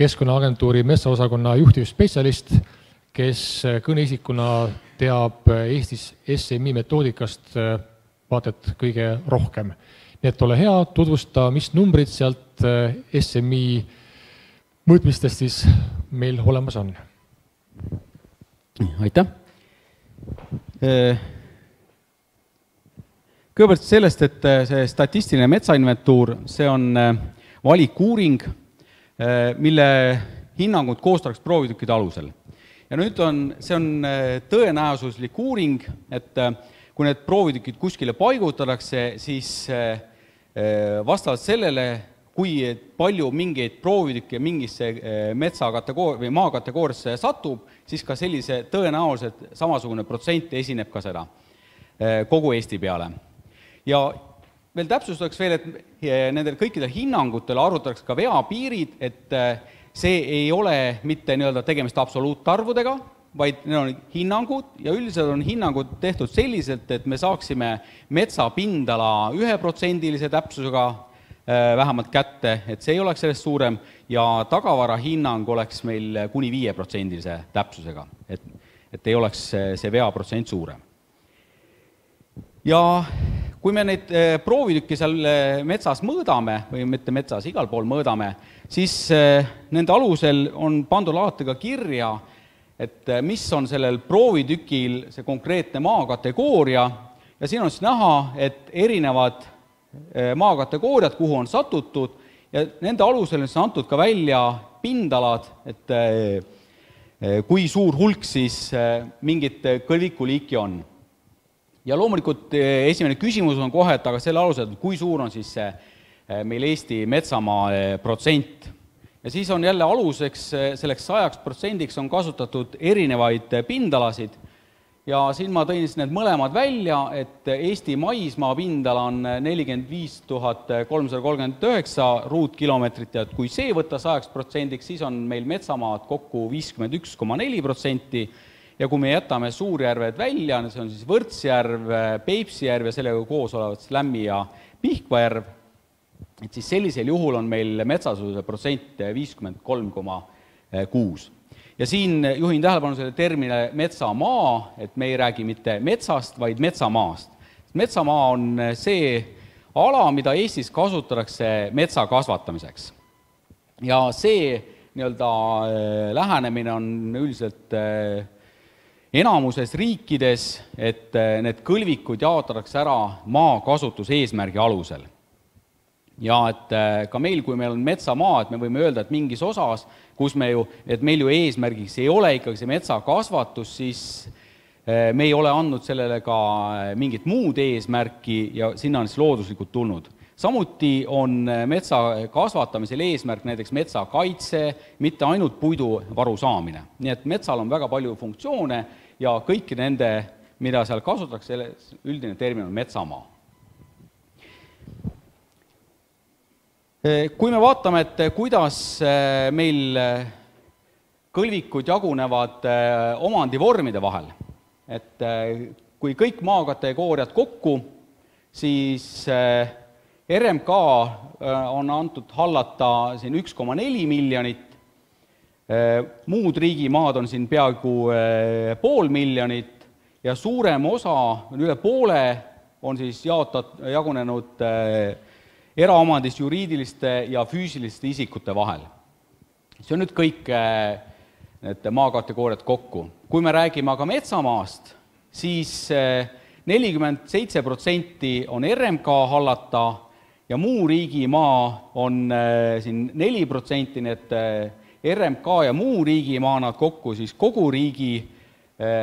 Keskkonnaagentuuri metsaosakonna juhtivspetsialist, kes kõneisikuna teab Eestis SMI metoodikast vaadet kõige rohkem. Nii et ole hea, tutvusta, mis numbrid sealt SMI mõõtmistest siis meil olemas on. Aitäh! Kõigepealt sellest, et see statistiline metsainventuur, see on valikuuring, mille hinnangud koostatakse proovitükkide alusel. Ja nüüd see on tõenäosuslik uuring, et kui need proovitükid kuskile paigutatakse, siis vastavalt sellele, kui palju mingeid proovitükke mingisse või maakategooriasse satub, siis ka sellise tõenäoliselt samasugune protsent esineb ka seda kogu Eesti peale. Ja veel täpsustaks veel, et nendel kõikidel hinnangutel arvutatakse ka veapiirid, et see ei ole mitte tegemist absoluutarvudega, vaid need on hinnangud ja üldiselt on hinnangud tehtud selliselt, et me saaksime metsapindala 1% täpsusega vähemalt kätte, et see ei oleks sellest suurem ja tagavara hinnang oleks meil kuni 5% täpsusega, et ei oleks see veaprotsent suurem. Ja kui me neid proovitükki seal metsas mõõdame, või mitte metsas, igal pool mõõdame, siis nende alusel on pandud alati ka kirja, et mis on sellel proovitükil see konkreetne maakategooria ja siin on siis näha, et erinevad maakategooriad, kuhu on satutud ja nende alusel on antud ka välja pindalad, et kui suur hulk siis mingit kõlvikuliiki on. Ja loomulikult esimene küsimus on kohe, et aga selle alusel, kui suur on siis meil Eesti metsamaa protsent. Ja siis on jälle aluseks, selleks 100% on kasutatud erinevaid pindalasid ja siin ma tõin need mõlemad välja, et Eesti maismaa pindala on 45 339 ruutkilomeetrit ja kui see võtta 100%, siis on meil metsamaad kokku 51,4% ja kui me jätame Suurjärved välja, see on siis Võrtsjärv, Peipsijärv ja sellega koos olevad Lämmi ja Pihkvajärv, et siis sellisel juhul on meil metsasuse protsent 53,6. Ja siin juhin tähelepanu selle termine metsamaa, et me ei räägi mitte metsast, vaid metsamaast. Metsamaa on see ala, mida Eestis kasutatakse metsa kasvatamiseks. Ja see lähenemine on üldiselt enamuses riikides, et need kõlvikud jaotatakse ära maakasutuse eesmärgi alusel. Ja et ka meil, kui meil on metsamaa, et me võime öelda, et mingis osas, kus meil ju eesmärgiks ei ole ikkagi see metsakasvatus, siis me ei ole andnud sellele ka mingit muud eesmärki ja sinna on siis looduslikult tulnud. Samuti on metsa kasvatamisel eesmärk näiteks metsakaitse, mitte ainult puiduvaru saamine. Nii et metsal on väga palju funktsioone ja kõiki nende, mida seal kasutatakse, üldine termin on metsamaa. Kui me vaatame, et kuidas meil kõlvikud jagunevad omandivormide vahel, et kui kõik maakategooriad kokku, siis RMK on antud hallata siin 1,4 miljonit, muud riigimaad on siin peaaegu 500 miljonit ja suurem osa, üle poole, on siis jagunenud eraomandist juriidiliste ja füüsiliste isikute vahel. See on nüüd kõik need maakategooriad kokku. Kui me räägime aga metsamaast, siis 47% on RMK hallata ja muu riigimaa on siin 4%, need RMK ja muu riigimaa nad kokku siis kogu riigi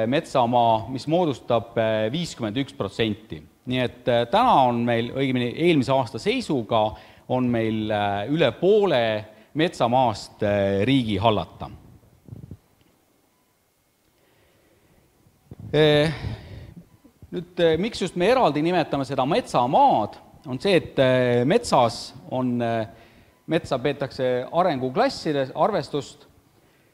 metsamaa, mis moodustab 51%. Nii et täna on meil, õigemini eelmise aasta seisuga, on meil üle poole metsamaast riigi hallata. Nüüd, miks just me eraldi nimetame seda metsamaad, on see, et metsa peetakse arenguklassides arvestust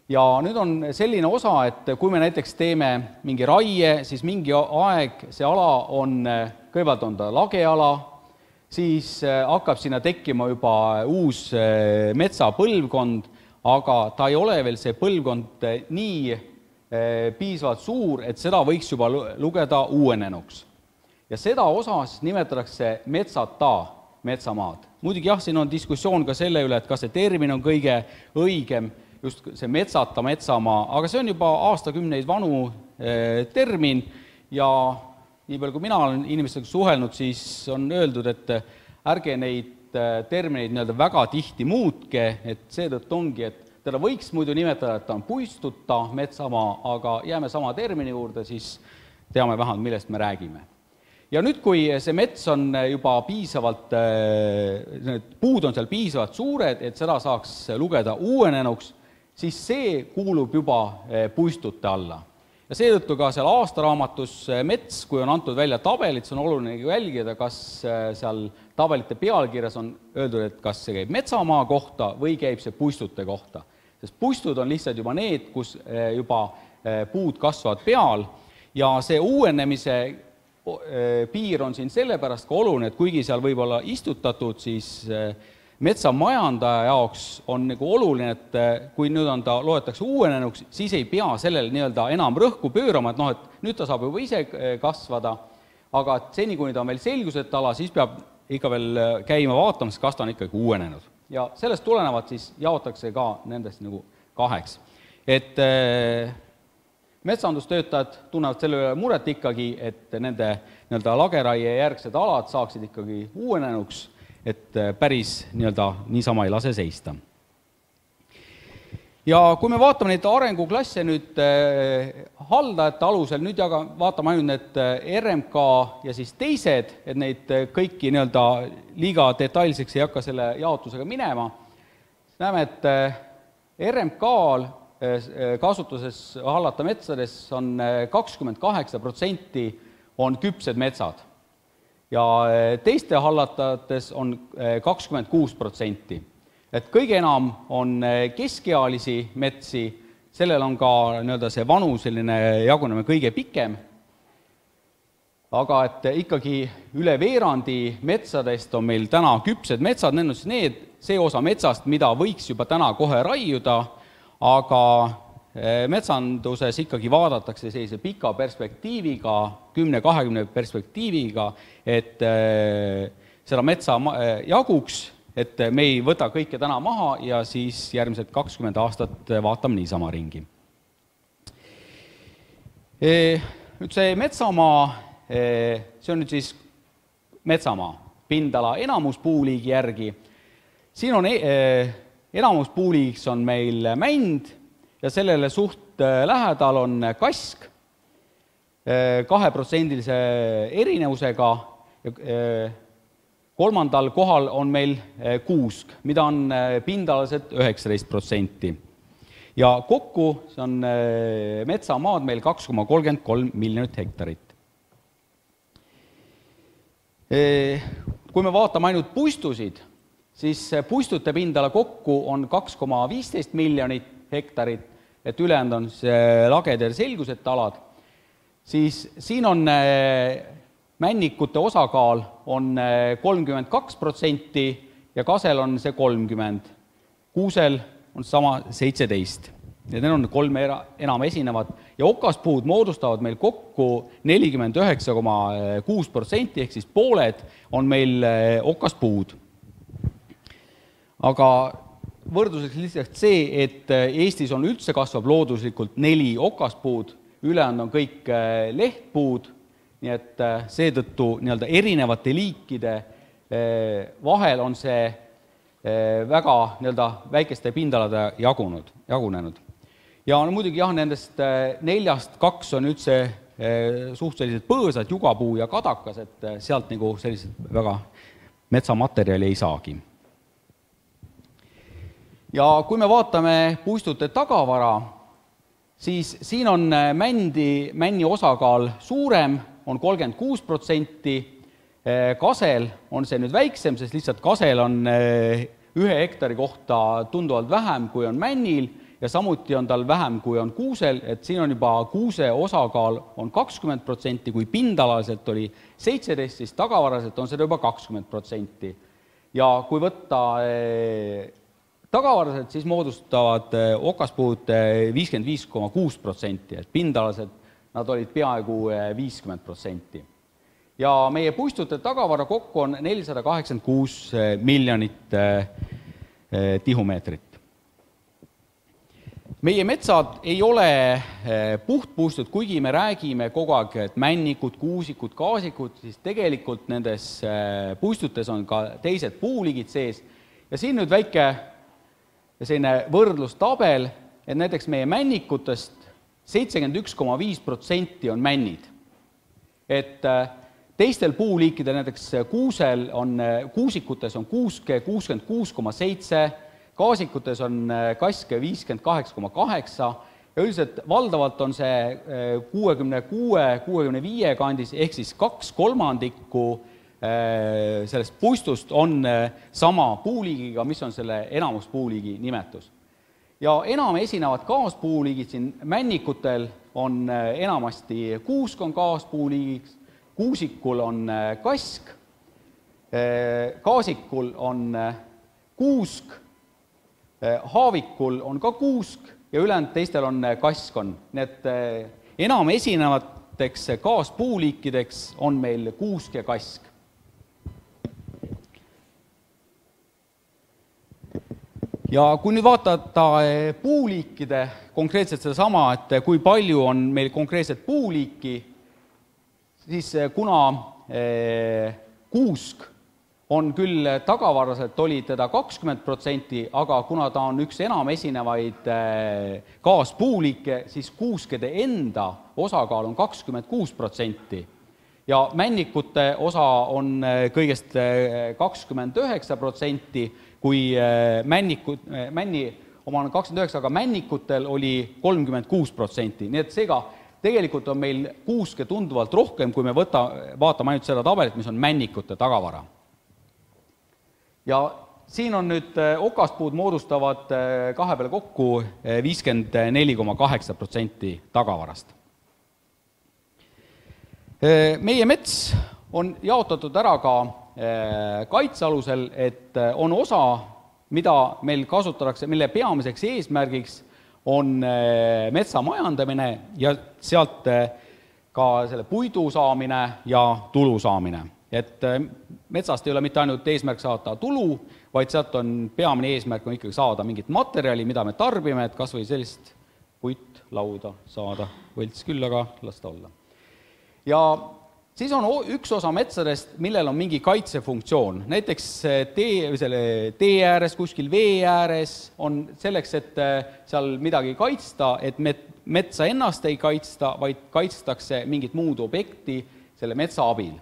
ja nüüd on selline osa, et kui me näiteks teeme mingi raie, siis mingi aeg see ala on, kõigepealt on ta lageala, siis hakkab sinna tekkima juba uus metsapõlvkond, aga ta ei ole veel see põlvkond nii piisavalt suur, et seda võiks juba lugeda uuenenuks. Ja seda osas nimetatakse metsata metsamaad. Muidugi jah, siin on diskussioon ka selle üle, et kas see termin on kõige õigem, just see metsata metsamaa, aga see on juba aastakümneid vanu termin ja nii palju, kui mina olen inimestega suhelnud, siis on öeldud, et ärge neid termineid nii-öelda väga tihti muutke, et seetõttu ongi, et teda võiks muidu nimetada, et ta on puistuta metsamaa, aga jääme sama termini juurde, siis teame vähemalt, millest me räägime. Ja nüüd, kui see mets on juba piisavalt, puud on seal piisavalt suured, et seda saaks lugeda uuenenuks, siis see kuulub juba puistute alla. Ja seetõttu ka seal aastaraamatus mets, kui on antud välja tabelit, see on oluline jälgida, kas seal tabelite pealkirjas on öeldud, et kas see käib metsamaa kohta või käib see puistute kohta. Sest puistud on lihtsalt juba need, kus juba puud kasvavad peal ja see uuenemise piir on siin sellepärast ka oluline, et kuigi seal võib olla istutatud, siis metsamajandaja jaoks on nagu oluline, et kui nüüd on ta loetakse uuenenuks, siis ei pea sellele nii-öelda enam rõhku pöörama, et et nüüd ta saab juba ise kasvada, aga seni, kuni ta on veel selguseta ala, siis peab ikka veel käima vaatamas, kas ta on ikkagi uuenenud. Ja sellest tulenevalt siis jaotakse ka nendest nagu kaheks. Et metsandustöötajad tunnevad selle üle muret ikkagi, et nende nii-öelda lageraie järgsed alad saaksid ikkagi uuenenuks, et päris nii-öelda niisama ei lase seista. Ja kui me vaatame neid arenguklasse nüüd haldajate alusel, nüüd vaatame ainult need RMK ja siis teised, et neid kõiki nii-öelda liiga detailseks ei hakka selle jaotusega minema. Näeme, et RMK-l kasutuses hallata metsades on 28% on küpsed metsad ja teiste hallatates on 26%. Et kõige enam on keskealisi metsi, sellel on ka nii-öelda see vanuseline jagunemine kõige pikem, aga et ikkagi üle veerandi metsadest on meil täna küpsed metsad, need on siis see osa metsast, mida võiks juba täna kohe raiuda, aga metsanduses ikkagi vaadatakse sellise pika perspektiiviga, 10-20 perspektiiviga, et seda metsa jaguks, et me ei võta kõike täna maha ja siis järgmised 20 aastat vaatame niisama ringi. Nüüd see metsamaa, see on nüüd siis metsamaa, pindala enamuspuuliigi järgi. Siin on enamuspuuliigiks on meil mänd ja sellele suht lähedal on kask 2%-lise erinevusega ja kolmandal kohal on meil kuusk, mida on pindalaselt 19%. Ja kokku see on metsamaad meil 2,33 miljonit hektarit. Kui me vaatame ainult puistusid, siis puistute pindala kokku on 2,15 miljonit hektarit, et ülejäänud on laged ja selguseta alad, siis siin on männikute osakaal on 32% ja kasel on see 30%. Kuusel on sama 17%. Ja need on kolm enam esinevad ja okaspuud moodustavad meil kokku 49,6%, ehk siis pooled on meil okaspuud. Aga võrdluseks lihtsalt see, et Eestis on üldse kasvab looduslikult 4 okaspuud, ülejäänud on kõik lehtpuud, nii et seetõttu nii-öelda erinevate liikide vahel on see väga nii-öelda väikeste pindalade jagunenud. Ja muidugi jah, nendest 4-st 2 on üldse suhteliselt põõsad, jugapuu ja kadakas, et sealt nagu sellised väga metsamaterjali ei saagi. Ja kui me vaatame puistute tagavara, siis siin on männi osakaal suurem, on 36%, kasel on see nüüd väiksem, sest lihtsalt kasel on 1 hektari kohta tunduvalt vähem, kui on männil, ja samuti on tal vähem, kui on kuusel, et siin on juba kuuse osakaal on 20%, kui pindalaliselt oli 17%, siis tagavaraselt on seda juba 20%. Ja kui võtta Tagavaraselt siis moodustavad okaspuud 55,6%, et pindalaselt nad olid peaaegu 50%. Ja meie puistute tagavara kokku on 486 miljonit tihumeetrit. Meie metsad ei ole puhtpuistud, kuigi me räägime kogu aeg, et männikud, kuusikud, kaasikud, siis tegelikult nendes puistutes on ka teised puuliigid sees. Ja siin nüüd väike selline võrdlustabel, et näiteks meie männikutest 71,5% on männid. Et teistel puuliikidel, näiteks kuusikutes on kuuske 66,7%, kaasikutes on kaske 58,8% ja üldiselt valdavalt on see 66-65 kandis, ehk siis 2/3 sellest puistust on sama puuliigiga, mis on selle enamuspuuliigi nimetus. Ja enam esinevad kaaspuuliigid siin männikutel on enamasti kuusk on kaaspuuliigiks, kuusikul on kask, kaasikul on kuusk, haavikul on ka kuusk ja ülejäänud teistel on kaskon. Nii et enam esinevateks kaaspuuliikideks on meil kuusk ja kask. Ja kui nüüd vaadata puuliikide konkreetselt sedasama, et kui palju on meil konkreetselt puuliiki, siis kuna kuusk on küll tagavaraselt oli teda 20%, aga kuna ta on üks enam esinevaid kaaspuuliike, siis kuuskede enda osakaal on 26%. Ja männikute osa on kõigest 29%, kui männi oma on 29%, aga männikutel oli 36%. Nii et seega tegelikult on meil kuuske tunduvalt rohkem, kui me vaatame ainult seda tabelit, mis on männikute tagavara. Ja siin on nüüd okaspuud moodustavad kahe peale kokku 54,8% tagavarast. Meie mets on jaotatud ära ka kaitsealusel, et on osa, mida meil kasutatakse, mille peamiseks eesmärgiks on metsa majandamine ja sealt ka selle puidu saamine ja tulu saamine. Et metsast ei ole mitte ainult eesmärk saada tulu, vaid sealt on peamine eesmärk on ikkagi saada mingit materjali, mida me tarbime, et kas või sellist puitlauda saada, võlts küll, aga las ta olla. Ja siis on üks osa metsadest, millel on mingi kaitsefunktsioon. Näiteks tee ääres, kuskil vee ääres on selleks, et seal midagi kaitsta, et metsa ennast ei kaitsta, vaid kaitstakse mingit muud objekti selle metsa abil.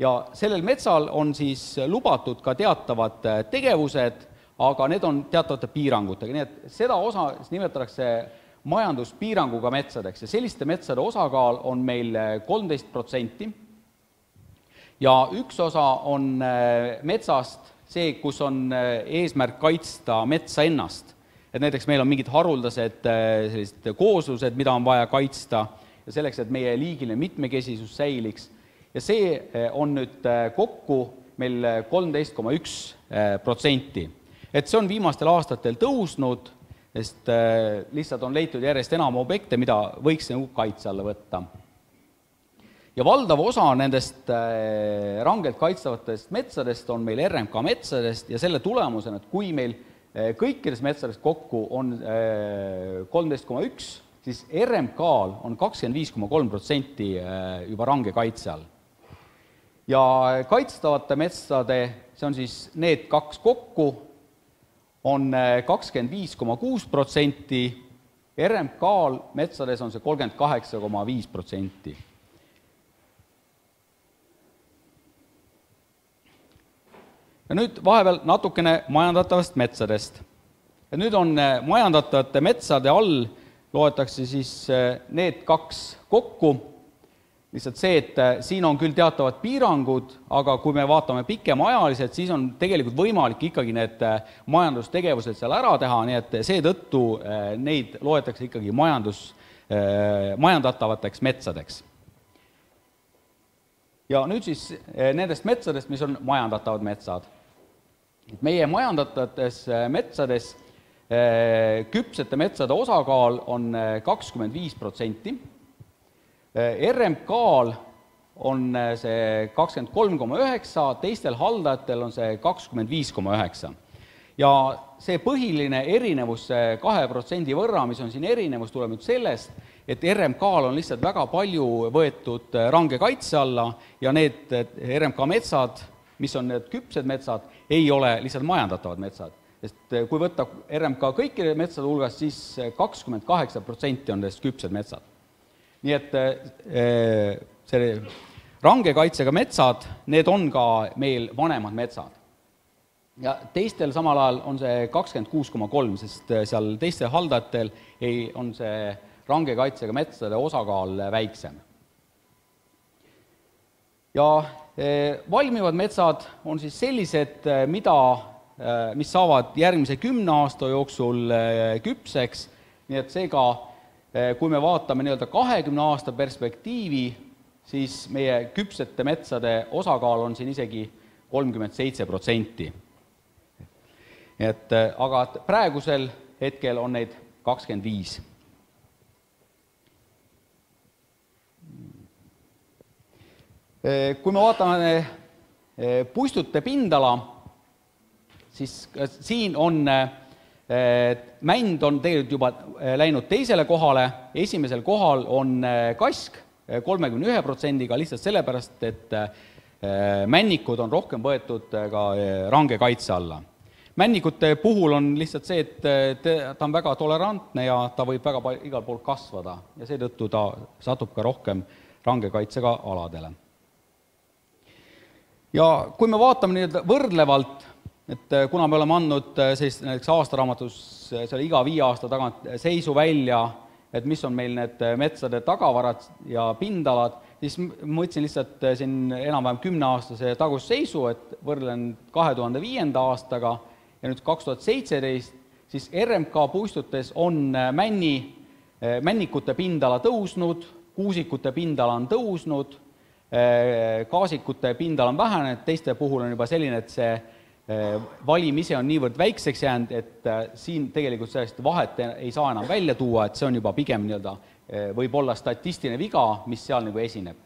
Ja sellel metsal on siis lubatud ka teatavad tegevused, aga need on teatavate piirangutega. Nii et seda osa nimetatakse majanduspiiranguga metsadeks ja selliste metsade osakaal on meil 13%. Ja üks osa on metsast see, kus on eesmärk kaitsta metsa ennast. Et näiteks meil on mingid haruldased kooslused, mida on vaja kaitsta ja selleks, et meie liigiline mitmekesisus säiliks. Ja see on nüüd kokku meil 13,1%. Et see on viimastel aastatel tõusnud, sest lihtsalt on leitud järjest enam objekte, mida võiks kaitse alla võtta. Ja valdav osa nendest rangelt kaitstavatest metsadest on meil RMK metsadest ja selle tulemusena, et kui meil kõikidest metsadest kokku on 13,1%, siis RMK-l on 25,3% juba range kaitse all. Ja kaitstavate metsade, see on siis need kaks kokku, on 25,6%, RMK-l metsades on see 38,5%. Ja nüüd vahepeal natukene majandatavast metsadest. Ja nüüd on majandatavate metsade all, loetakse siis need kaks kokku. Lihtsalt see, et siin on küll teatavad piirangud, aga kui me vaatame pikemaajaliselt, siis on tegelikult võimalik ikkagi need majandustegevused seal ära teha, nii et seetõttu neid loetakse ikkagi majandatavateks metsadeks. Ja nüüd siis nendest metsadest, mis on majandatavad metsad. Meie majandatavates metsades küpsete metsade osakaal on 25%, RMK-l on see 23,9%, teistel haldajatel on see 25,9%. Ja see põhiline erinevus 2% võrra, mis on siin erinevus, tuleb nüüd sellest, et RMK-l on lihtsalt väga palju võetud range kaitse alla ja need RMK metsad, mis on need küpsed metsad, ei ole lihtsalt majandatavad metsad. Sest kui võtta RMK kõikide metsade hulgas, siis 28% on nendest küpsed metsad. Nii et see range kaitsega metsad, need on ka meil vanemad metsad. Ja teistel samal ajal on see 26,3, sest seal teistel haldajatel on see range kaitsega metsade osakaal väiksem. Ja valmivad metsad on siis sellised, mis saavad järgmise 10 aasta jooksul küpseks, nii et seega, kui me vaatame 20 aasta perspektiivi, siis meie küpsete metsade osakaal on siin isegi 37%. Aga praegusel hetkel on neid 25%. Kui me vaatame puistute pindala, siis siin on mänd on tegelikult juba läinud teisele kohale, esimesel kohal on kask 31%-ga lihtsalt sellepärast, et männikud on rohkem võetud ka range kaitse alla. Männikute puhul on lihtsalt see, et ta on väga tolerantne ja ta võib väga igal pool kasvada ja seetõttu ta satub ka rohkem range kaitsega aladele. Ja kui me vaatame võrdlevalt, et kuna me oleme andnud näiteks aastaraamatus iga 5 aasta tagant seisu välja, et mis on meil need metsade tagavarad ja pindalad, siis ma võtsin lihtsalt siin enam-vähem 10-aastase tagusseisu, et võrdlen 2005. aastaga ja nüüd 2017, siis RMK puistutes on männikute pindala tõusnud, kuusikute pindala on tõusnud, kaasikute pindal on vähenenud, teiste puhul on juba selline, et see valim ise on niivõrd väikseks jäänud, et siin tegelikult sellest vahet ei saa enam välja tuua, et see on juba pigem võib olla statistiline viga, mis seal esineb.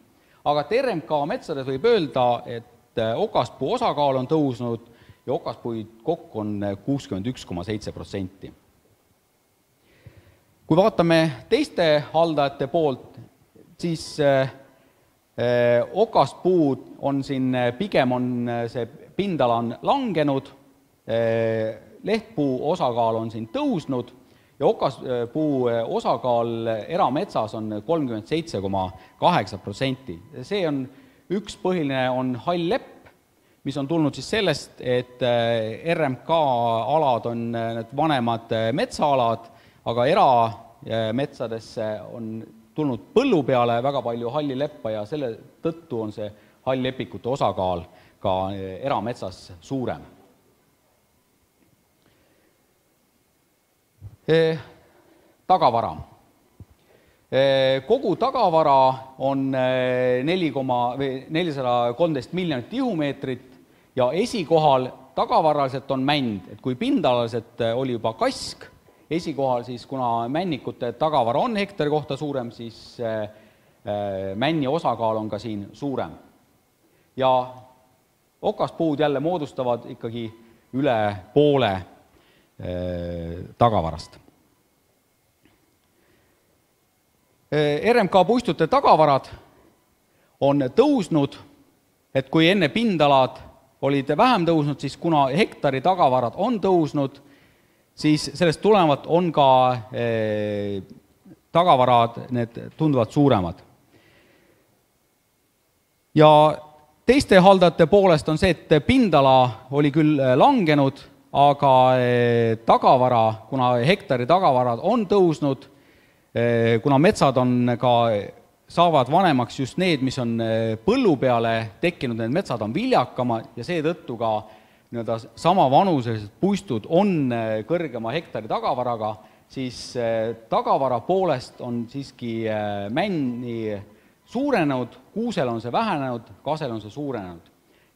Aga et RMK metsades võib öelda, et okaspuu osakaal on tõusnud ja okaspuid kokku on 61,7%. Kui vaatame teiste haldajate poolt, siis okaspuud on siin pigem see pindala on langenud, lehtpuu osakaal on siin tõusnud ja okaspuu osakaal erametsas on 37,8%. See on üks põhiline on hall lepp, mis on tulnud siis sellest, et RMK alad on need vanemad metsaalad, aga erametsadesse on tulnud põllu peale väga palju halli leppa ja selle tõttu on see hall-lepikute osakaal ka erametsas suurem. Tagavara. Kogu tagavara on 413 miljonit tihumeetrit ja esikohal tagavaraliselt on mänd, et kui pindalaliselt oli juba kask, esikohal siis, kuna männikute tagavara on hektari kohta suurem, siis männi osakaal on ka siin suurem. Ja okaspuud jälle moodustavad ikkagi üle poole tagavarast. RMK puistute tagavarad on tõusnud, et kui enne pindalad olid vähem tõusnud, siis kuna hektari tagavarad on tõusnud, siis sellest tulenevalt on ka tagavarad need tunduvalt suuremad. Ja teiste haldajate poolest on see, et pindala oli küll langenud, aga tagavara, kuna hektari tagavarad on tõusnud, kuna metsad on ka, saavad vanemaks just need, mis on põllu peale tekkinud, need metsad on viljakama ja seetõttu ka sama vanuselised puistud on kõrgema hektari tagavaraga, siis tagavara poolest on siiski männi suurenenud, kuusel on see vähenenud, kasel on see suurenenud.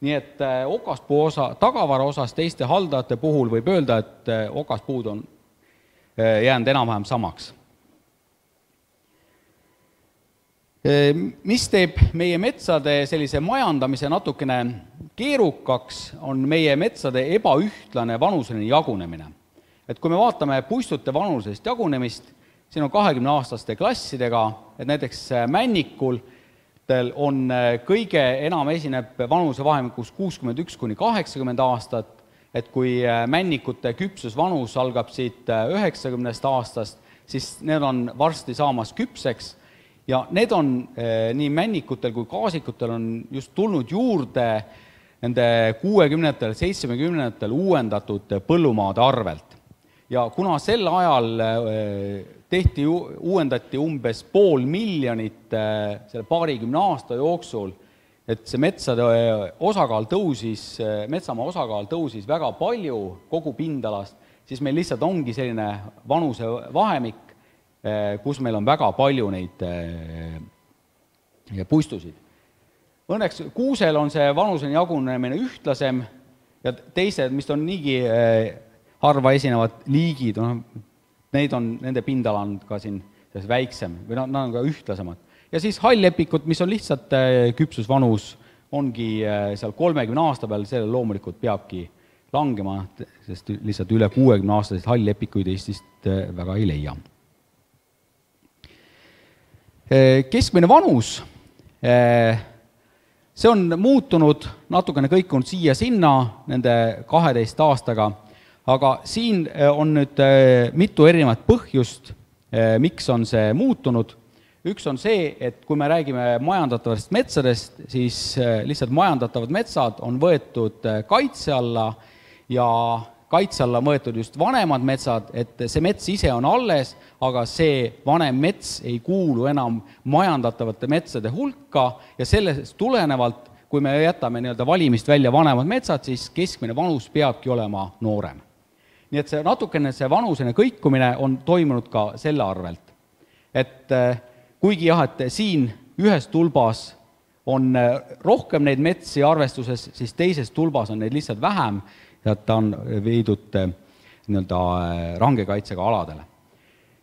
nii et okaspuu osa, tagavara osas teiste haldajate puhul võib öelda, et okaspuud on jäänud enam-vähem samaks. Mis teeb meie metsade sellise majandamise natukene keerukaks, on meie metsade ebaühtlane vanuseline jagunemine. Et kui me vaatame puistute vanusest jagunemist, siin on 20-aastaste klassidega, et näiteks männikul on kõige enam esineb vanusevahemikus 61–80 aastat, et kui männikute küpsusvanus algab siit 90 aastast, siis need on varsti saamas küpseks ja need on nii männikutel kui kaasikutel on just tulnud juurde nende 60-tel, 70-tel uuendatud põllumaade arvelt. Ja kuna sel ajal uuendati umbes 500 000 selle paarikümne aasta jooksul, et see metsade osakaal tõusis, metsamaa osakaal tõusis väga palju kogu pindalast, siis meil lihtsalt ongi selline vanuse vahemik, kus meil on väga palju neid puistusid. Õnneks kuusel on see vanuseline jagunemine ühtlasem ja teised, mis on niigi harva esinevad liigid, nende pindala on ka siin väiksem või nad on ka ühtlasemad. Ja siis hall-lepikud, mis on lihtsalt küpsusvanus, ongi seal 30 aasta peal, selle loomulikult peabki langema, sest lihtsalt üle 60 aastaseid hall-lepikuid Eestist väga ei leia. Keskmine vanus, see on muutunud, natukene kõikunud siia-sinna nende 12 aastaga, aga siin on nüüd mitu erinevat põhjust, miks on see muutunud. Üks on see, et kui me räägime majandatavatest metsadest, siis lihtsalt majandatavad metsad on võetud kaitse alla ja kaitse alla on võetud just vanemad metsad, et see mets ise on alles, aga see vanem mets ei kuulu enam majandatavate metsade hulka ja sellest tulenevalt, kui me jätame valimist välja vanemad metsad, siis keskmine vanus peabki olema noorem. Nii et see natukene see vanusene kõikumine on toimunud ka selle arvelt. Et kuigi jah, et siin ühes tulbas on rohkem neid metsi arvestuses, siis teises tulbas on neid lihtsalt vähem ja ta on viidud range kaitsega aladele.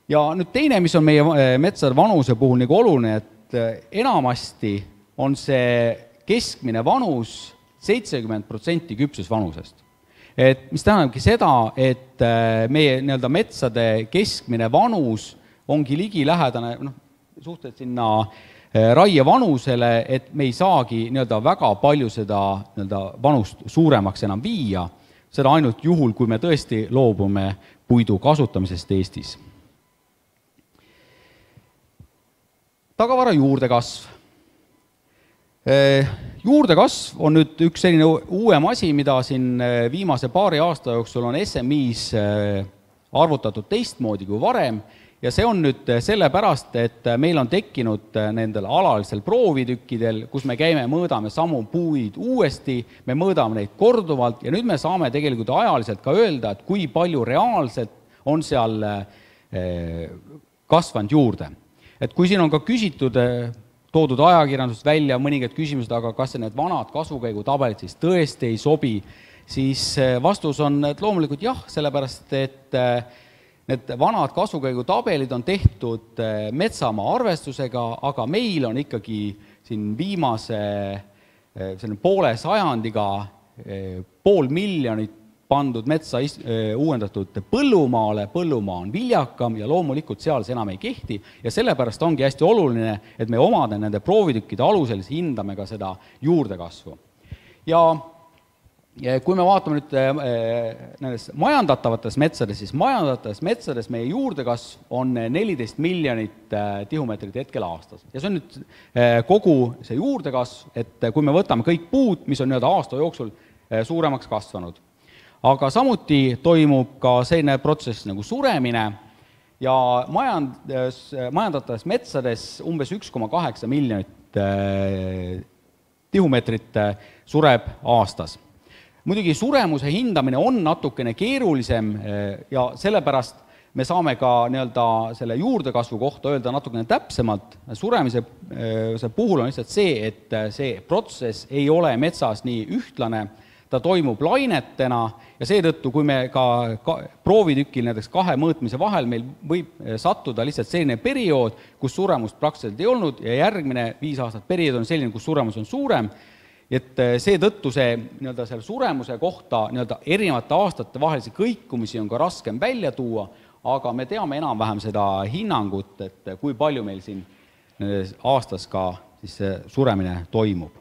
Ja nüüd teine, mis on meie metsade vanuse puhul nagu oluline, et enamasti on see keskmine vanus 70% küpsusvanusest. Et mis tähendabki seda, et meie metsade keskmine vanus ongi ligilähedane suhteliselt sinna raie vanusele, et me ei saagi väga palju seda vanust suuremaks enam viia, seda ainult juhul, kui me tõesti loobume puidu kasutamisest Eestis. Tagavara juurdekasv. Juurdekasv on nüüd üks selline uuem asi, mida siin viimase paari aasta jooksul on SMI-s arvutatud teistmoodi kui varem ja see on nüüd sellepärast, et meil on tekkinud nendel alalistel proovitükkidel, kus me käime, mõõdame samu puid uuesti, me mõõdame neid korduvalt ja nüüd me saame tegelikult ajaliselt ka öelda, et kui palju reaalselt on seal kasvanud juurde. Et kui siin on ka küsitud, toodud ajakirjandusest välja mõningad küsimused, aga kas need vanad kasvukäigutabelid siis tõesti ei sobi, siis vastus on, et loomulikult jah, sellepärast, et need vanad kasvukäigutabelid on tehtud metsamaa arvestusega, aga meil on ikkagi siin viimase poole sajandiga 500 000 pandud metsa uuendatud põllumaale, põllumaa on viljakam ja loomulikult seal see enam ei kehti ja sellepärast ongi hästi oluline, et me omade nende proovitükkide alusel hindame ka seda juurdekasvu. Ja kui me vaatame nüüd nendes majandatavates metsades, siis majandatavates metsades meie juurdekasv on 14 miljonit tihumeetrit hetkel aastas. Ja see on nüüd kogu see juurdekasv, et kui me võtame kõik puud, mis on aasta jooksul suuremaks kasvanud. Aga samuti toimub ka selline protsess nagu suremine ja majandatavates metsades umbes 1,8 miljonit tihumeetrit sureb aastas. Muidugi suremuse hindamine on natukene keerulisem ja sellepärast me saame ka nii-öelda selle juurdekasvu kohta öelda natukene täpsemalt. Suremise see puhul on lihtsalt see, et see protsess ei ole metsas nii ühtlane, ta toimub lainetena ja seetõttu, kui me ka proovitükil näiteks 2 mõõtmise vahel meil võib sattuda lihtsalt selline periood, kus suremust praktiliselt ei olnud ja järgmine 5 aastat periood on selline, kus suremus on suurem, et seetõttu see nii-öelda selle suremuse kohta nii-öelda erinevate aastate vahelisi kõikumisi on ka raskem välja tuua, aga me teame enam-vähem seda hinnangut, et kui palju meil siin aastas ka siis see suremine toimub.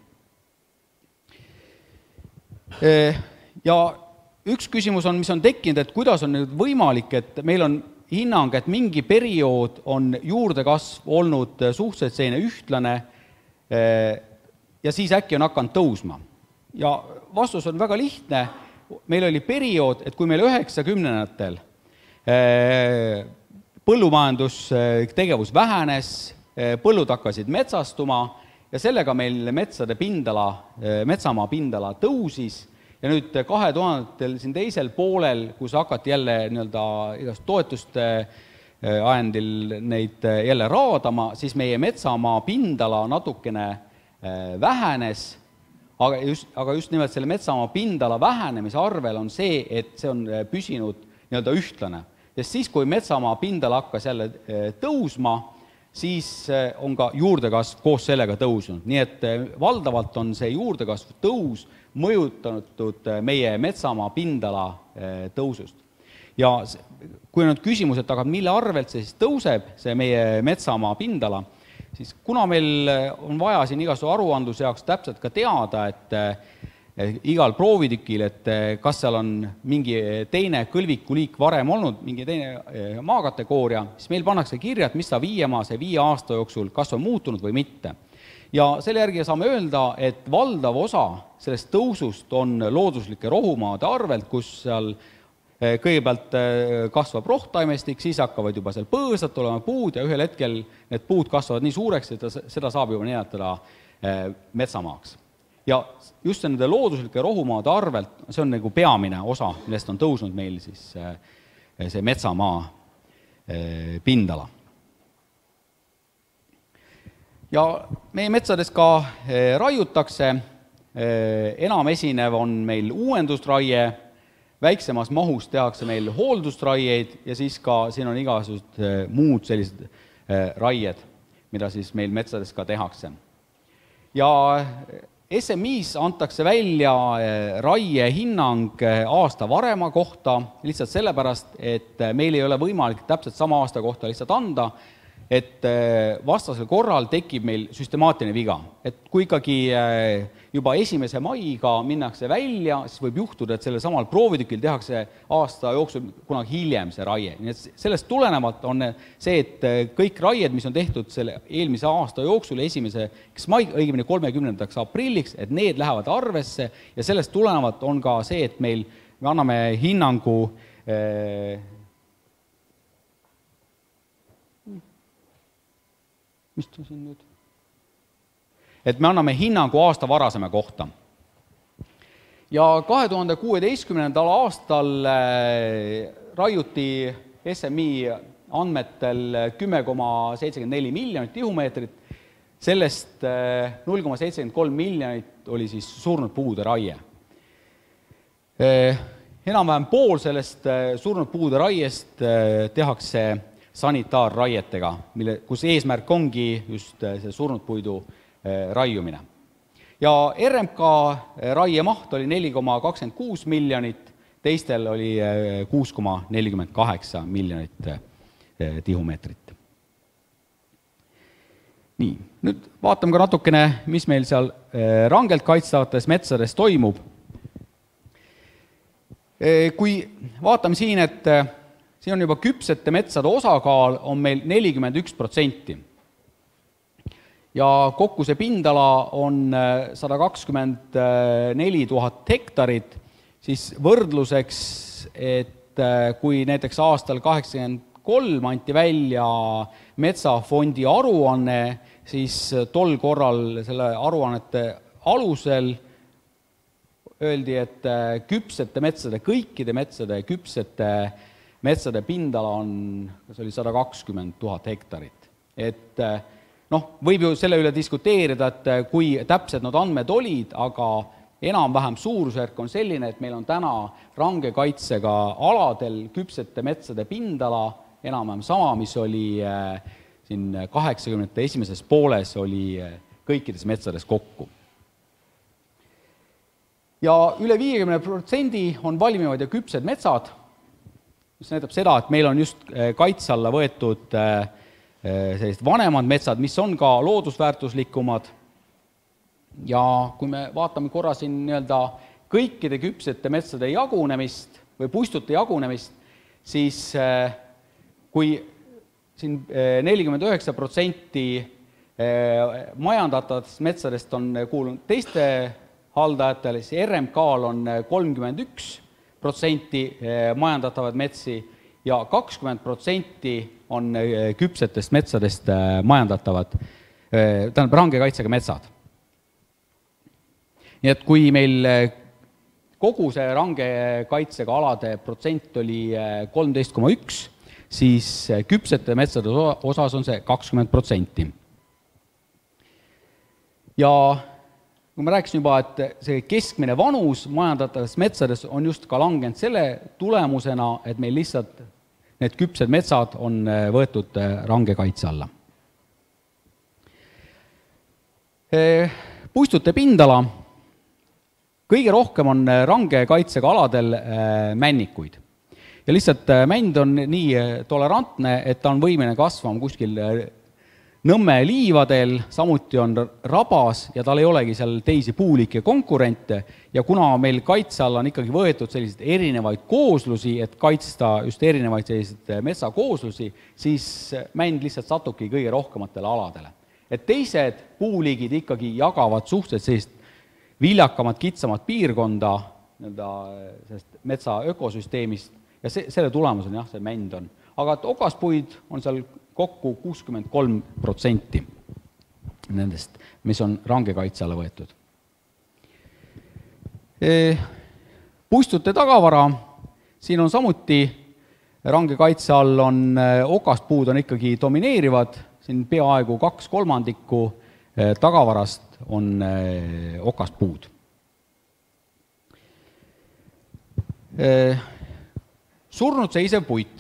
Ja üks küsimus on, mis on tekkinud, et kuidas on nüüd võimalik, et meil on hinnang, et mingi periood on juurdekasv olnud suhteliselt selline ühtlane ja siis äkki on hakanud tõusma. Ja vastus on väga lihtne, meil oli periood, et kui meil 90-ndatel põllumajandustegevus vähenes, põllud hakkasid metsastuma ja sellega meil metsamaa pindala tõusis ja nüüd 2000-ndatel siin teisel poolel, kus hakati jälle nii-öelda igast toetuste ajendil neid jälle raadama, siis meie metsamaa pindala natukene vähenes, aga just nimelt selle metsamaa pindala vähenemise arvel on see, et see on püsinud nii-öelda ühtlane. Sest siis, kui metsamaa pindala hakkas jälle tõusma, siis on ka juurdekasv koos sellega tõusnud. Nii et valdavalt on see juurdekasv tõus mõjutanud meie metsamaa pindala tõusust. Ja kui on nüüd küsimus, et aga mille arvelt see siis tõuseb, see meie metsamaa pindala, siis kuna meil on vaja siin igasugu aruandluse jaoks täpselt ka teada, et igal proovitükil, et kas seal on mingi teine kõlvikuliik varem olnud, mingi teine maakategooria, siis meil pannakse kirja, et mis ta 5 aasta jooksul kas on muutunud või mitte. Ja selle järgi saame öelda, et valdav osa sellest tõusust on looduslike rohumaade arvelt, kus seal kõigepealt kasvab rohtaimestik, siis hakkavad juba seal põõsad olema puud ja ühel hetkel need puud kasvavad nii suureks, et seda saab juba nimetada metsamaaks. Ja just nende looduslike rohumaade arvelt, see on nagu peamine osa, millest on tõusnud meil siis see metsamaa pindala. Ja meie metsades ka raiutakse, enam esinev on meil uuendusraie, väiksemas mahus tehakse meil hooldusraieid ja siis ka siin on igasugused muud sellised raied, mida siis meil metsades ka tehakse. Ja SMI-s antakse välja raiehinnang aasta varema kohta, lihtsalt sellepärast, et meil ei ole võimalik täpselt sama aasta kohta lihtsalt anda, et vastasel korral tekib meil süstemaatiline viga. Et kui ikkagi juba 1. maiga minnakse välja, siis võib juhtuda, et selle samal proovitükil tehakse aasta jooksul kunagi hiljem see raie. Nii et sellest tulenevalt on see, et kõik raied, mis on tehtud selle eelmise aasta jooksul 1. mai, õigemini 30. aprilliks, et need lähevad arvesse ja sellest tulenevalt on ka see, et me anname hinnangu mis ta siin nüüd? Et me anname hinnangu aasta varasema kohta. Ja 2016. aastal raiuti SMI andmetel 10,74 miljonit tihumeetrit, sellest 0,73 miljonit oli siis surnud puude raie. Enam-vähem pool sellest surnud puude raiest tehakse sanitaarraietega, kus eesmärk ongi just see surnud puidu raiumine. Ja RMK raiemaht oli 4,26 miljonit, teistel oli 6,48 miljonit tihumeetrit. Nii, nüüd vaatame ka natukene, mis meil seal rangelt kaitstavates metsades toimub. Kui vaatame siin, et siin on juba küpsete metsade osakaal on meil 41%. Ja kokku see pindala on 124 000 hektarit, siis võrdluseks, et kui näiteks aastal 1983 anti välja metsafondi aruanne, siis tol korral selle aruannete alusel öeldi, et küpsete metsade, kõikide metsade küpsete metsade pindala on, see oli 120 000 hektarit. Et võib ju selle üle diskuteerida, et kui täpsed need andmed olid, aga enam-vähem suurusjärk on selline, et meil on täna range kaitsega aladel küpsete metsade pindala enam-vähem sama, mis oli siin 80. esimeses pooles oli kõikides metsades kokku. Ja üle 50% on valmivad ja küpsed metsad, mis näitab seda, et meil on just kaitse alla võetud sellised vanemad metsad, mis on ka loodusväärtuslikumad. Ja kui me vaatame korra siin kõikide küpsete metsade jagunemist või puistute jagunemist, siis kui siin 49% majandatavatest metsadest on kuulunud teiste haldajatele, siis RMK-l on 31% majandatavad metsi ja 20% on küpsetest metsadest majandatavad, tähendab range kaitsega metsad. Nii et kui meil kogu see range kaitsega alade protsent oli 13,1, siis küpsete metsade osas on see 20%. Ja kui ma rääkisin juba, et see keskmine vanus majandatavas metsades on just ka langenud selle tulemusena, et meil lihtsalt need küpsed metsad on võetud range kaitse alla. Puistute pindala. Kõige rohkem on range kaitsega aladel männikuid. Ja lihtsalt mänd on nii tolerantne, et ta on võimeline kasvama kuskil Nõmme liivadel, samuti on rabas ja tal ei olegi seal teisi puulikke konkurente ja kuna meil kaitse alla on ikkagi võetud selliseid erinevaid kooslusi, et kaitsta just erinevaid selliseid metsakooslusi, siis mänd lihtsalt satubki kõige rohkematele aladele. Et teised puuliigid ikkagi jagavad suhteliselt sellist viljakamad, kitsamad piirkonda metsa ökosüsteemist ja selle tulemus on see mänd on. Aga okaspuid on seal kokku 63% nendest, mis on range kaitse alla võetud. Puistute tagavara, siin on samuti range kaitse all on okaspuud on ikkagi domineerivad, siin peaaegu 2/3 tagavarast on okaspuud. Surnud seisev puit.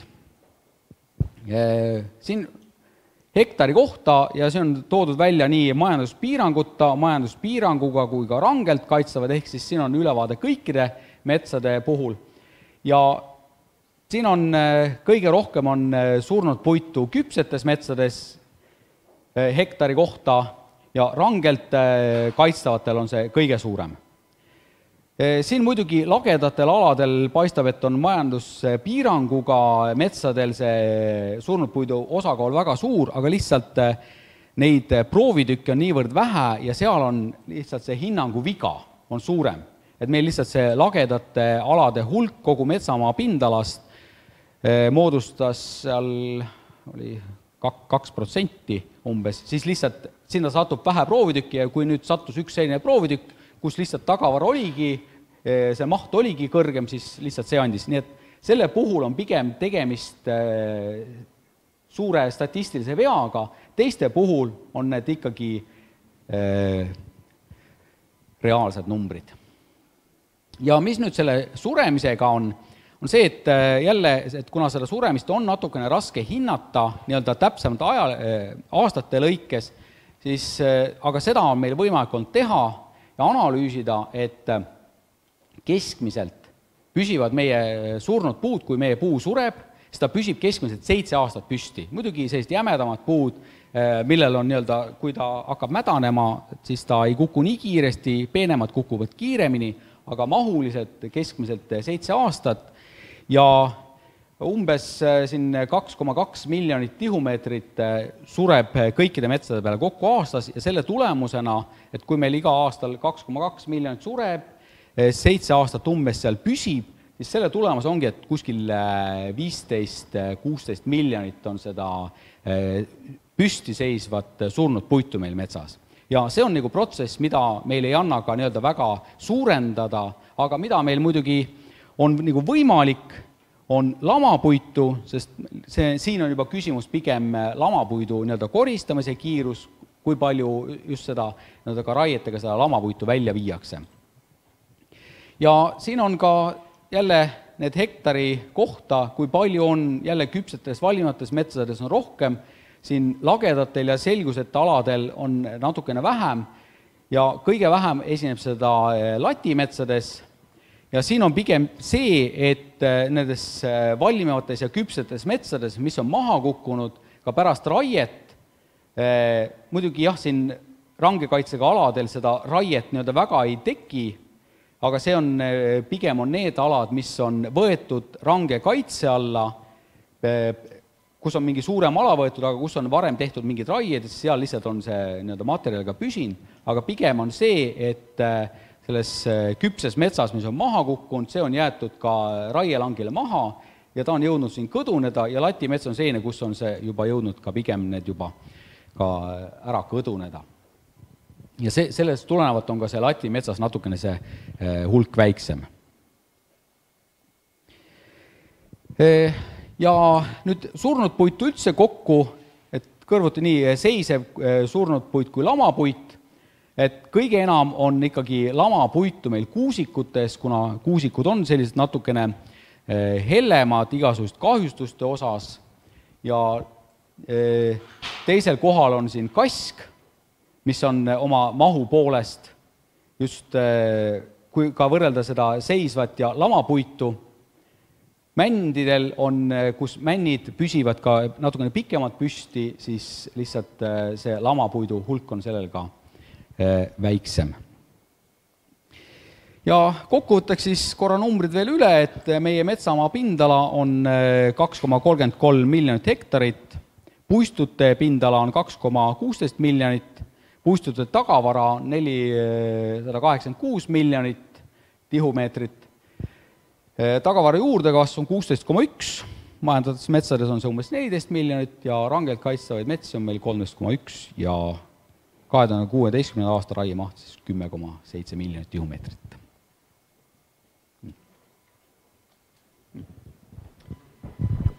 Siin hektari kohta ja see on toodud välja nii majanduspiiranguga kui ka rangelt kaitstavad, ehk siis siin on ülevaade kõikide metsade puhul. Ja siin on kõige rohkem on surnud puitu küpsetes metsades hektari kohta ja rangelt kaitstavatel on see kõige suurem. Siin muidugi lagedatel aladel paistab, et on majanduspiiranguga metsadel see surnud puidu osakaal väga suur, aga lihtsalt neid proovitükke on niivõrd vähe ja seal on lihtsalt see hinnangu viga on suurem. Et meil lihtsalt see lagedate alade hulk kogu metsamaa pindalast moodustas seal oli 2% umbes, siis lihtsalt sinna satub vähe proovitükki ja kui nüüd sattus üks selline proovitükk, kus lihtsalt tagavar oligi, see maht oligi kõrgem, siis lihtsalt see andis. Nii et selle puhul on pigem tegemist suure statistilise veaga, teiste puhul on need ikkagi reaalsed numbrid. Ja mis nüüd selle suremisega on see, et jälle, et kuna seda suremist on natukene raske hinnata täpsemalt aastate lõikes, siis, aga seda on meil võimalik olnud teha ja analüüsida, et keskmiselt püsivad meie surnud puud, kui meie puu sureb, siis ta püsib keskmiselt 7 aastat püsti. Muidugi sellised jämedamad puud, millel on kui ta hakkab mädanema, siis ta ei kuku nii kiiresti, peenemad kukuvad kiiremini, aga mahuliselt keskmiselt 7 aastat ja umbes siin 2,2 miljonit tihumeetrit sureb kõikide metsade peale kokku aastas ja selle tulemusena, et kui meil iga aastal 2,2 miljonit sureb, 7 aastat umbes seal püsib, siis selle tulemus ongi, et kuskil 15-16 miljonit on seda püsti seisvat surnud puitu meil metsas. Ja see on nagu protsess, mida meil ei anna ka väga suurendada, aga mida meil muidugi on nagu võimalik, on lamapuitu, sest siin on juba küsimus pigem lamapuidu koristamise kiirus, kui palju just seda ka raietega seda lamapuitu välja viiakse. Ja siin on ka jälle need hektari kohta, kui palju on jälle küpsetes valmimates metsades on rohkem, siin lagedatel ja selguseta aladel on natukene vähem ja kõige vähem esineb seda latimetsades ja siin on pigem see, et nendes valmimates ja küpsetes metsades, mis on maha kukkunud ka pärast raiet, muidugi jah, siin rangekaitsega aladel seda raiet väga ei teki, aga see on, pigem on need alad, mis on võetud range kaitse alla, kus on mingi suurem ala võetud, aga kus on varem tehtud mingid raied, siis seal lihtsalt on see materjaliga püsin, aga pigem on see, et selles küpses metsas, mis on maha kukkunud, see on jäetud ka raielangile maha ja ta on jõudnud siin kõduneda ja latimets on seene, kus on see juba jõudnud ka pigem need juba ka ära kõduneda. Ja sellest tulenevalt on ka see latimetsas natukene see hulk väiksem. Ja nüüd surnud puit üldse kokku, et kõrvuti nii seisev surnud puit kui lamapuit, et kõige enam on ikkagi lamapuitu meil kuusikutes, kuna kuusikud on sellised natukene hellemad igasugust kahjustuste osas ja teisel kohal on siin kask, mis on oma mahu poolest just, kui ka võrrelda seda seisvat ja lamapuitu. Mändidel on, kus männid püsivad ka natukene pikemalt püsti, siis lihtsalt see lamapuidu hulk on sellel ka väiksem. Ja kokkuvõtteks siis korra numbrid veel üle, et meie metsamaa pindala on 2,33 miljonit hektarit, puistute pindala on 2,16 miljonit, puistute tagavara on 486 miljonit tihumeetrit, tagavara juurdekasv on 16,1, majandatud metsades on see umbes 14 miljonit ja rangelt kaitstavaid metsi on meil 13,1 ja 2016. aasta raiemaht siis 10,7 miljonit tihumeetrit.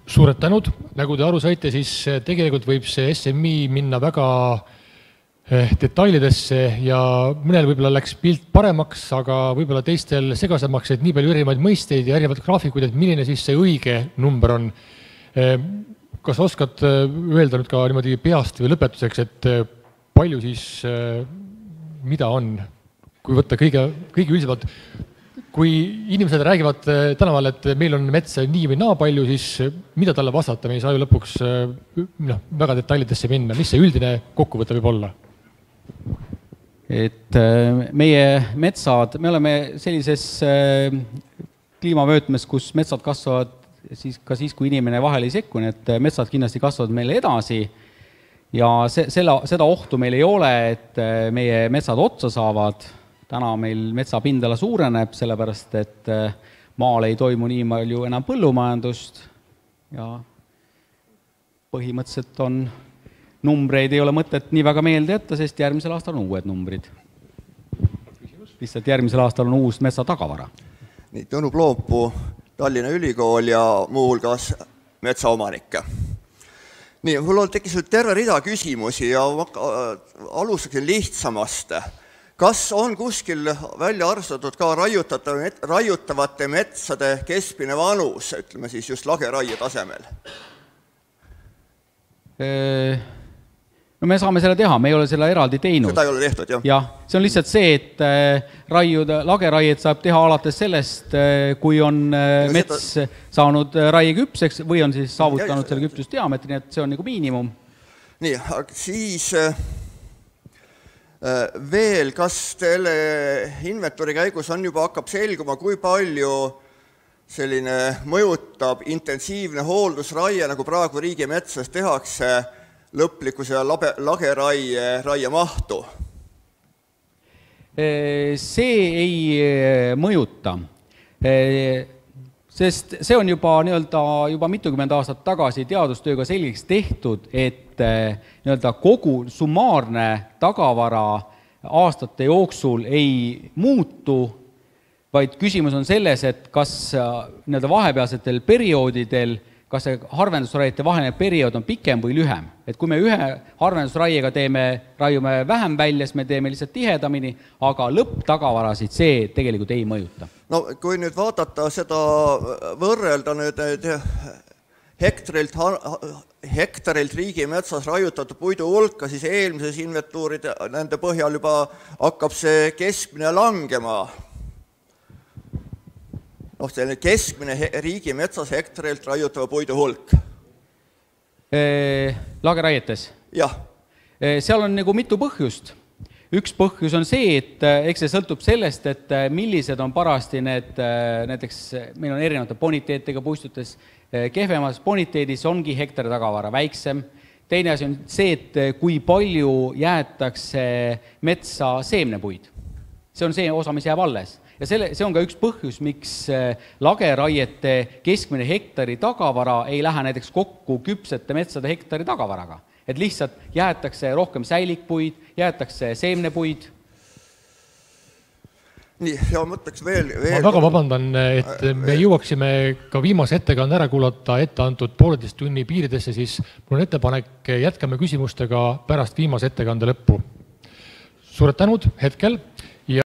Suured tänud, nagu te aru saite, siis tegelikult võib see SMI minna väga detailidesse ja mõnel võib-olla läks pilt paremaks, aga võib-olla teistel segasemaks, et nii palju erinevaid mõisteid ja erinevaid graafikuid, et milline siis see õige number on. Kas oskad öelda nüüd ka niimoodi peast või lõpetuseks, et palju siis mida on, kui võtta kõige üldisemalt, kui inimesed räägivad tänaval, et meil on metsa nii või naa palju, siis mida talle vastata, me ei saa ju lõpuks väga detailidesse minna, mis see üldine kokkuvõte võib olla? Et meie metsad, me oleme sellises kliimavöötmes, kus metsad kasvavad siis, kui inimene vahel ei sekku, nii et metsad kindlasti kasvavad meile edasi ja seda ohtu meil ei ole, et meie metsad otsa saavad. Täna meil metsapindala suureneb, sellepärast, et maal ei toimu nii palju enam põllumajandust ja põhimõtteliselt on numbreid ei ole mõtet nii väga meelde jätta, sest järgmisel aastal on uued numbrid. Lihtsalt järgmisel aastal on uus metsatagavara. Nii, Tõnu Kloopuu, Tallinna Ülikool ja muuhulgas metsaomanikke. Nii, mul tekkis terve rida küsimusi ja alustaksin lihtsamast. Kas on kuskil välja arvestatud ka raiutavate metsade keskmine vanus, ütleme siis just lageraie tasemel? No me saame selle teha, me ei ole selle eraldi teinud. Seda ei ole tehtud, jah? Jah, see on lihtsalt see, et lageraiet saab teha alates sellest, kui on mets saanud raie küpseks või on siis saavutanud selle küpsusdiameetri, nii et see on nagu miinimum. Nii, siis veel, kas teile inventuuri käigus on juba hakkab selguma, kui palju selline mõjutab intensiivne hooldusraie, nagu praegu riigimetsas tehakse, lõplikus ja lageraie mahtu? See ei mõjuta, sest see on juba mitukümmend aastat tagasi teadustööga selgeks tehtud, et kogu summaarne tagavara aastate jooksul ei muutu, vaid küsimus on selles, et kas nii-öelda vahepealsetel perioodidel, kas see harvendusraiete vaheline periood on pikem või lühem. Et kui me ühe harvendusraiega raiume vähem välja, siis me teeme lihtsalt tihedamini, aga lõpptagavarasid see tegelikult ei mõjuta. No kui nüüd vaadata seda, võrrelda nüüd hektarilt riigimetsas raiutatud puidu hulka, siis eelmises inventuuride nende põhjal juba hakkab see keskmine langema. Selline keskmine riigimetsas hektarilt raiutava puidu hulk. Lageraietes? Jah. Seal on nagu mitu põhjust. Üks põhjus on see, et eks see sõltub sellest, et millised on parasti need, näiteks meil on erinevate boniteetega puistutes, kehvemas boniteedis ongi hektari tagavara väiksem. Teine asi on see, et kui palju jäetakse metsa seemnepuid. See on see osa, mis jääb alles. Ja see on ka üks põhjus, miks lageraiete keskmine hektari tagavara ei lähe näiteks kokku küpsete metsade hektari tagavaraga. Et lihtsalt jäetakse rohkem säilikpuid, jäetakse seemnepuid. Nii, ja mõtleks veel... Ma väga vabandan, et me jõuaksime ka viimase ettekande ära kuulata ette antud 1,5 tunni piiridesse, siis mul on ettepanek, jätkame küsimustega pärast viimase ettekande lõppu. Suured tänud hetkel.